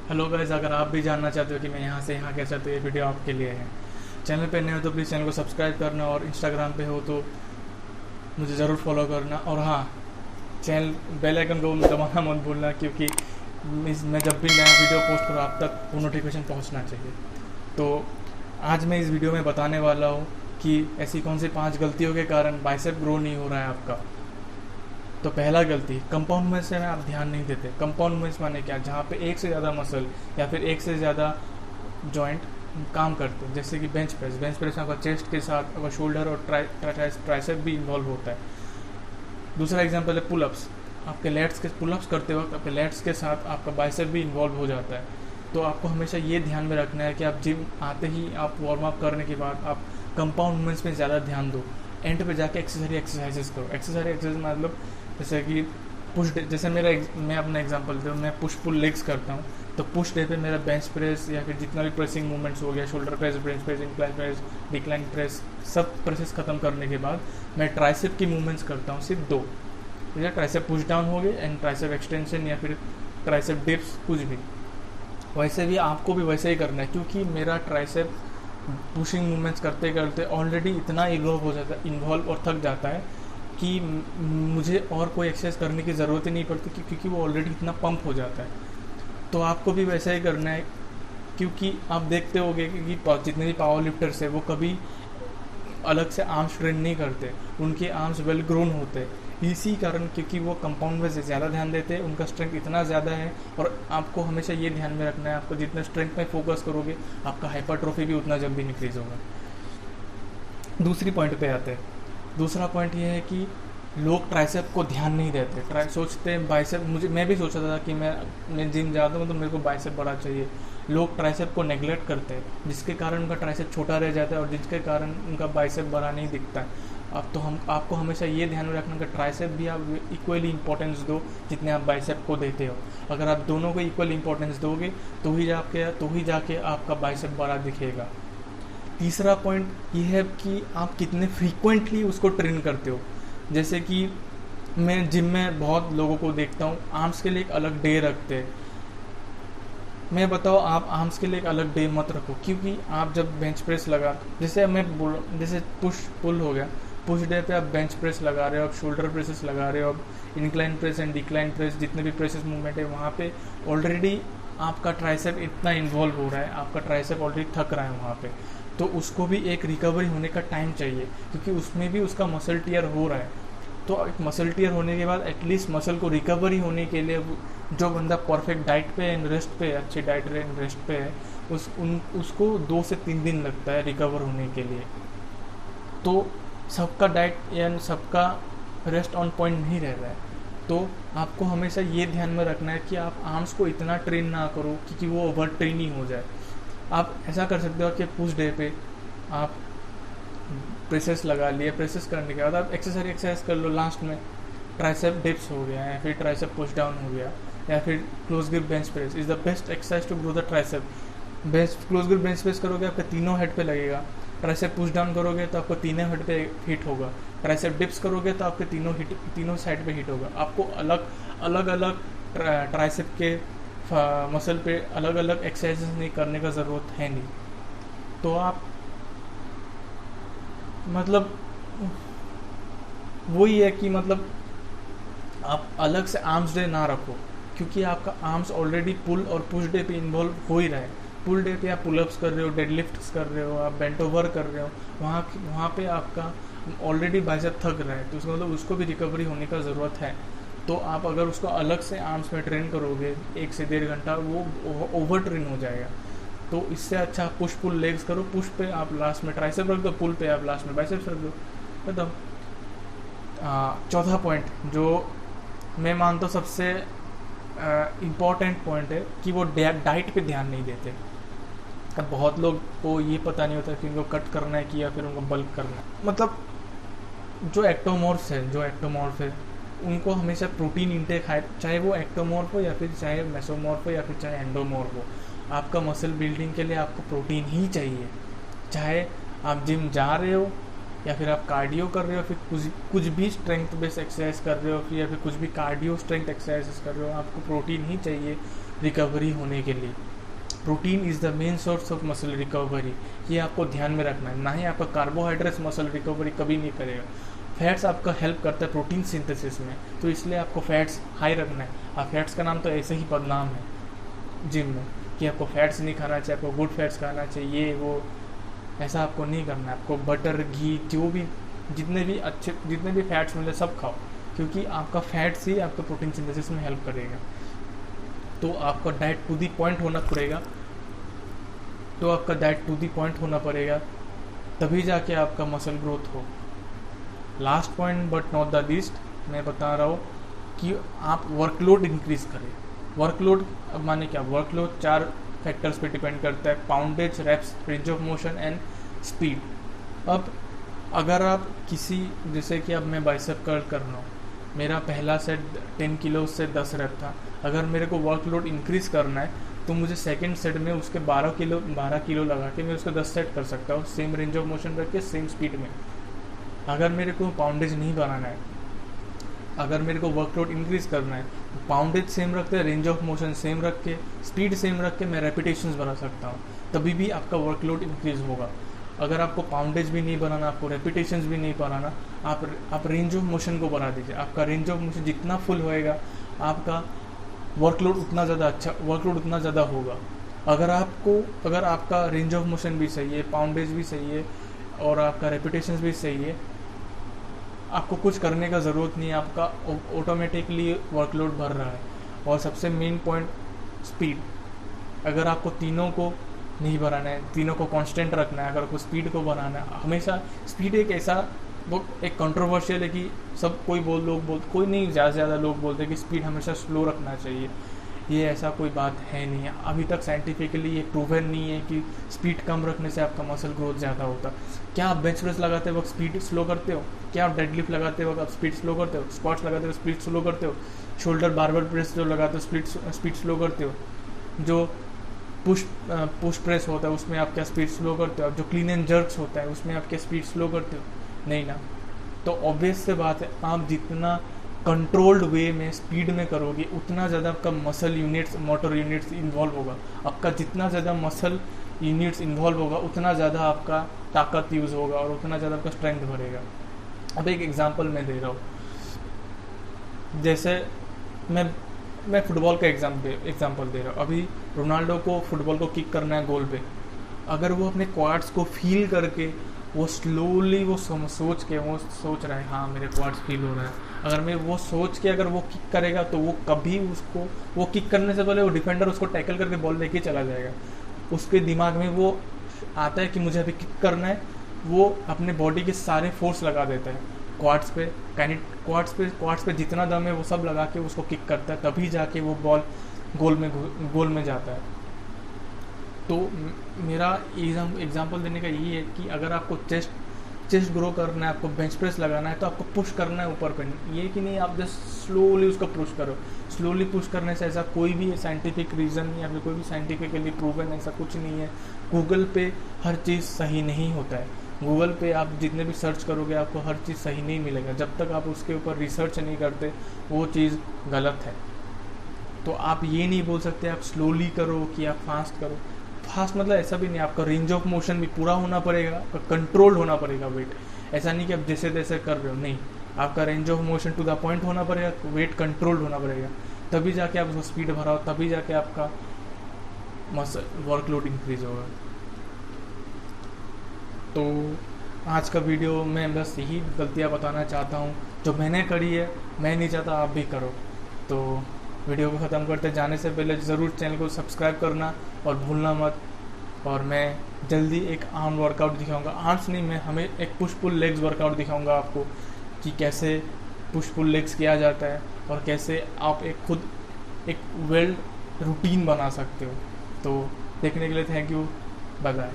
Hello guys, अगर आप भी जानना चाहते हो कि मैं यहाँ से यहाँ कैसा, तो ये वीडियो आपके लिए है। चैनल पे नए हो तो प्लीज़ चैनल को सब्सक्राइब करना, और इंस्टाग्राम पे हो तो मुझे ज़रूर फॉलो करना। और हाँ, चैनल बेल आइकन को दबाना मत भूलना, क्योंकि मैं जब भी नया वीडियो पोस्ट करूँ आप तक वो नोटिफिकेशन पहुँचना चाहिए। तो आज मैं इस वीडियो में बताने वाला हूँ कि ऐसी कौन सी 5 गलतियों के कारण बाइसेप ग्रो नहीं हो रहा है आपका। तो पहला गलती, कंपाउंड मूवमेंट्स में आप ध्यान नहीं देते। कंपाउंड मूवमेंट्स माने क्या? जहाँ पे एक से ज़्यादा मसल या फिर एक से ज़्यादा जॉइंट काम करते हैं, जैसे कि बेंच प्रेस में आपका चेस्ट के साथ आपका शोल्डर और ट्राइसेप भी इन्वॉल्व होता है। दूसरा एग्जांपल है पुलअप्स। आपके लेट्स के पुलअप्स करते वक्त आपके लेट्स के साथ आपका बाइसेप भी इन्वॉल्व हो जाता है। तो आपको हमेशा ये ध्यान में रखना है कि आप जिम आते ही आप वार्म अप करने के बाद आप कंपाउंड मूवमेंट्स में ज़्यादा ध्यान दो। एंड पे जाके एक्सरसाइजेस करो। एक्सरसाइज मतलब जैसे कि जैसे मैं अपना एग्जांपल दूँ, मैं पुश पुल लेग्स करता हूँ। तो पुश डे पे मेरा बेंच प्रेस या फिर जितना भी प्रेसिंग मूवमेंट्स हो गया, shoulder press, bench press, incline press, decline press, सब प्रेसेस खत्म करने के बाद मैं ट्राइसेप की मूवमेंट्स करता हूँ, सिर्फ 2। या ट्राइसेप पुश डाउन हो गए एंड ट्राइसेप एक्सटेंशन या फिर ट्राइसेप डिप्स, कुछ भी। वैसे भी आपको भी वैसे ही करना है, क्योंकि मेरा ट्राइसेप पुशिंग मूवमेंट्स करते करते ऑलरेडी इतना इन्वॉल्व और थक जाता है कि मुझे और कोई एक्सरसाइज करने की ज़रूरत ही नहीं पड़ती, क्योंकि वो ऑलरेडी इतना पंप हो जाता है। तो आपको भी वैसा ही करना है, क्योंकि आप देखते होंगे कि जितने भी पावर लिफ्टर्स है वो कभी अलग से आर्म्स ट्रेन नहीं करते। उनके आर्म्स वेल ग्रोन होते हैं, इसी कारण क्योंकि वो कंपाउंड में से ज़्यादा ध्यान देते हैं, उनका स्ट्रेंथ इतना ज़्यादा है। और आपको हमेशा ये ध्यान में रखना है, आपको जितना स्ट्रेंथ में फोकस करोगे आपका हाइपरट्रोफी भी उतना जल्दी इंक्रीज होगा। दूसरी पॉइंट पे आते हैं। दूसरा पॉइंट ये है कि लोग ट्राइसेप को ध्यान नहीं देते। सोचते हैं बाइसेप, मैं भी सोचा था कि मैं जिम जाता हूँ तो मेरे को बाइसेप बड़ा चाहिए। लोग ट्राइसेप को नेग्लेक्ट करते हैं, जिसके कारण उनका ट्राइसेप छोटा रह जाता है और जिसके कारण उनका बाइसेप बड़ा नहीं दिखता है। अब तो आपको हमेशा ये ध्यान में रखना कि ट्राइसेप भी आप इक्वली इंपॉर्टेंस दो जितने आप बाइसेप को देते हो। अगर आप दोनों को इक्वल इंपॉर्टेंस दोगे तो ही जाके आपका बाइसेप बड़ा दिखेगा। तीसरा पॉइंट ये है कि आप कितने फ्रीक्वेंटली उसको ट्रेन करते हो। जैसे कि मैं जिम में बहुत लोगों को देखता हूँ, आर्म्स के लिए एक अलग डे रखते हैं। मैं बताओ, आप आर्म्स के लिए एक अलग डे मत रखो, क्योंकि आप जब बेंच प्रेस लगा, जैसे पुश पुल हो गया, पुश डे पे आप बेंच प्रेस लगा रहे हो, आप शोल्डर प्रेसेस लगा रहे हो, आप incline press and decline press, जितने भी प्रेसेस मूवमेंट है वहाँ पे ऑलरेडी आपका ट्राइसेप इतना इन्वॉल्व हो रहा है, आपका ट्राइसेप ऑलरेडी थक रहा है वहाँ पे। तो उसको भी एक रिकवरी होने का टाइम चाहिए, क्योंकि उसमें भी उसका मसल टियर हो रहा है। तो एक मसल टियर होने के बाद एटलीस्ट मसल को रिकवरी होने के लिए जो बंदा परफेक्ट डाइट पे एंड रेस्ट पे, अच्छी डाइट एंड रेस्ट पे है, उसको 2 से 3 दिन लगता है रिकवर होने के लिए। तो सबका डाइट या सबका रेस्ट ऑन पॉइंट नहीं रह रहा है। तो आपको हमेशा ये ध्यान में रखना है कि आप आर्म्स को इतना ट्रेन ना करो कि वो ओवर ट्रेनिंग हो जाए। आप ऐसा कर सकते हो कि पुश डे पे आप प्रेसेस लगा लिए, प्रेसेस करने के बाद आप एक्सरसाइज कर लो। लास्ट में ट्राइसेप डिप्स हो गया या फिर ट्राइसेप पुश डाउन हो गया या फिर close grip bench press is the best exercise to grow the tricep. Close grip bench press करोगे आपके तीनों हेड पे लगेगा। ट्राइसेप पुश डाउन करोगे तो आपको तीनों हेड पे हिट होगा। ट्राइसेप डिप्स करोगे तो आपके तीनों साइड पे हिट होगा। आपको अलग अलग ट्राइसेप के मसल पे अलग अलग एक्सरसाइजेस नहीं करने का ज़रूरत है नहीं। तो आप मतलब वही है कि मतलब आप अलग से आर्म्स डे ना रखो, क्योंकि आपका आर्म्स ऑलरेडी पुल और पुश डे पे इन्वॉल्व हो ही रहा है। पुल डे पे आप पुलअप्स कर रहे हो, डेडलिफ्ट्स कर रहे हो, आप बेंट ओवर कर रहे हो, वहाँ पे आपका ऑलरेडी बाइसेप थक रहा है। तो उसका मतलब उसको भी रिकवरी होने का ज़रूरत है। तो आप अगर उसको अलग से आर्म्स में ट्रेन करोगे 1 से 1.5 घंटा, वो ओवर ट्रेन हो जाएगा। तो इससे अच्छा पुश पुल लेग्स करो। पुश पे आप लास्ट में ट्राइसेप रख दो, पुल पे आप लास्ट में बाइसेप्स रख दो, खत्म। चौथा पॉइंट जो मैं मानता हूँ सबसे इम्पॉर्टेंट पॉइंट है कि वो डाइट पे ध्यान नहीं देते। अब बहुत लोग को ये पता नहीं होता कि उनको कट करना है कि या फिर उनको बल्क करना है। मतलब जो एक्टोमॉर्फ है उनको हमेशा प्रोटीन इंटेक है, चाहे वो एक्टोमॉर्फ हो या फिर चाहे मेसोमॉर्फ हो या फिर चाहे एंडोमॉर्फ हो। आपका मसल बिल्डिंग के लिए आपको प्रोटीन ही चाहिए, चाहे आप जिम जा रहे हो या फिर आप कार्डियो कर रहे हो, फिर कुछ भी स्ट्रेंथ बेस्ड एक्सरसाइज कर रहे हो, फिर या फिर कुछ भी कार्डियो स्ट्रेंथ एक्सरसाइज कर रहे हो, आपको प्रोटीन ही चाहिए। रिकवरी होने के लिए। Protein is the main source of muscle recovery, ये आपको ध्यान में रखना है। ना ही आपका कार्बोहाइड्रेट्स मसल रिकवरी कभी नहीं करेगा। फैट्स आपका हेल्प करता है प्रोटीन सिंथेसिस में, तो इसलिए आपको फैट्स हाई रखना है। आप फैट्स का नाम तो ऐसे ही बदनाम है जिम में कि आपको फैट्स नहीं खाना चाहिए, आपको गुड फैट्स खाना चाहिए, वो ऐसा आपको नहीं करना है। आपको बटर, घी, जो भी जितने भी फैट्स मिले सब खाओ, क्योंकि आपका फैट्स ही आपका प्रोटीन सिंथेसिस में हेल्प करेगा। तो आपका डाइट टू दी पॉइंट होना पड़ेगा, तभी जाके आपका मसल ग्रोथ हो। Last point but not the least मैं बता रहा हूँ कि आप वर्कलोड इंक्रीज करें। वर्कलोड अब माने क्या, वर्कलोड 4 फैक्टर्स पे डिपेंड करता है: poundage, reps, range of motion and speed. अब अगर आप किसी, जैसे कि अब मैं बाइसेप कर्ल कर रहा हूँ, मेरा पहला सेट 10 किलो से 10 रेप था। अगर मेरे को वर्कलोड इंक्रीज करना है तो मुझे सेकंड सेट में उसके 12 किलो लगा के मैं उसका 10 सेट कर सकता हूँ, सेम रेंज ऑफ मोशन रख के, सेम स्पीड में। अगर मेरे को पाउंडेज नहीं बनाना है, अगर मेरे को वर्कलोड इंक्रीज करना है, पाउंडेज सेम रखते हैं, रेंज ऑफ मोशन सेम रख के, स्पीड सेम रख के मैं रेपिटेशंस बना सकता हूँ, तभी भी आपका वर्कलोड इंक्रीज होगा। अगर आपको पाउंडेज भी नहीं बनाना, आपको रेपिटेशंस भी नहीं बनाना, आप रेंज ऑफ मोशन को बढ़ा दीजिए। आपका रेंज ऑफ मोशन जितना फुल होएगा, आपका वर्कलोड उतना ज़्यादा होगा। अगर आपका रेंज ऑफ मोशन भी सही है, पाउंडेज भी सही है और आपका रेपिटेशंस भी सही है, आपको कुछ करने का ज़रूरत नहीं है, आपका ऑटोमेटिकली वर्कलोड बढ़ रहा है। और सबसे मेन पॉइंट, स्पीड। अगर आपको तीनों को नहीं बढ़ाना है, तीनों को कांस्टेंट रखना है, अगर आपको स्पीड को बढ़ाना है, हमेशा स्पीड एक ऐसा एक कंट्रोवर्शियल है कि कोई नहीं, ज़्यादा से ज़्यादा लोग बोलते हैं कि स्पीड हमेशा स्लो रखना चाहिए। ये ऐसा कोई बात है नहीं है, अभी तक साइंटिफिकली ये प्रूवन नहीं है कि स्पीड कम रखने से आपका मसल ग्रोथ ज़्यादा होता। क्या आप बेंच प्रेस लगाते वक्त स्पीड स्लो करते हो? क्या आप डेडलिफ्ट लगाते वक्त आप स्पीड स्लो करते हो? स्क्वाट्स लगाते वक्त स्पीड स्लो करते हो? शोल्डर बारबेल प्रेस जो लगाते हो स्पीड स्लो करते हो? जो पुश प्रेस होता है उसमें आप क्या स्पीड स्लो करते हो? जो क्लीन एंड जर्क्स होता है उसमें आप क्या स्पीड स्लो करते हो? नहीं ना। तो ऑब्वियस से बात है, आप जितना कंट्रोल्ड वे में स्पीड में करोगे उतना ज़्यादा आपका muscle units, motor units involve होगा। आपका जितना ज़्यादा मसल यूनिट्स इन्वॉल्व होगा उतना ज़्यादा आपका ताकत यूज़ होगा और उतना ज़्यादा आपका स्ट्रेंथ बढ़ेगा। अब एक एग्जांपल मैं दे रहा हूँ, जैसे मैं फुटबॉल का एग्जांपल दे रहा हूँ। अभी रोनाल्डो को फुटबॉल को किक करना है गोल पे, अगर वो अपने क्वाड्स को फील करके वो स्लोली वो सोच रहा है हाँ मेरे क्वाड्स फील हो रहा है, अगर मैं वो सोच के अगर वो किक करेगा तो वो कभी वो किक करने से पहले वो डिफेंडर उसको टैकल करके बॉल लेके चला जाएगा। उसके दिमाग में वो आता है कि मुझे अभी किक करना है, वो अपने बॉडी के सारे फोर्स लगा देता है क्वाड्स पे जितना दम है वो सब लगा के उसको किक करता है, तभी जाके वो बॉल गोल में जाता है। तो मेरा एग्जांपल देने का यही है कि अगर आपको चेस्ट ग्रो करना है, आपको बेंच प्रेस लगाना है, तो आपको पुश करना है ऊपर पे, ये कि नहीं आप जस्ट स्लोली उसको पुश करो। स्लोली पुश करने से ऐसा कोई भी साइंटिफिक रीज़न नहीं, या फिर कोई भी साइंटिफिकली प्रूवन ऐसा कुछ नहीं है। गूगल पे हर चीज़ सही नहीं होता है, गूगल पे आप जितने भी सर्च करोगे आपको हर चीज़ सही नहीं मिलेगा। जब तक आप उसके ऊपर रिसर्च नहीं करते वो चीज़ गलत है। तो आप ये नहीं बोल सकते आप स्लोली करो कि आप फास्ट करो। फास्ट मतलब ऐसा भी नहीं, आपका रेंज ऑफ मोशन भी पूरा होना पड़ेगा, आपका कंट्रोल होना पड़ेगा वेट। ऐसा नहीं कि आप जैसे तैसे कर रहे हो, नहीं, आपका range of motion to the point होना पड़ेगा, वेट कंट्रोल्ड होना पड़ेगा, तभी जाके आप उसको स्पीड बढ़ाओ, तभी जाके आपका मसल वर्कलोड इंक्रीज होगा। तो आज का वीडियो में बस यही गलतियाँ बताना चाहता हूँ जो मैंने करी है, मैं नहीं चाहता आप भी करो। तो वीडियो को ख़त्म करते जाने से पहले ज़रूर चैनल को सब्सक्राइब करना और भूलना मत। और मैं जल्दी एक आर्म वर्कआउट दिखाऊंगा, आर्म्स नहीं, मैं हमें एक पुश पुल लेग्स वर्कआउट दिखाऊंगा आपको कि कैसे पुश पुल लेग्स किया जाता है और कैसे आप खुद एक वेल रूटीन बना सकते हो। तो देखने के लिए थैंक यू, बाय बाय।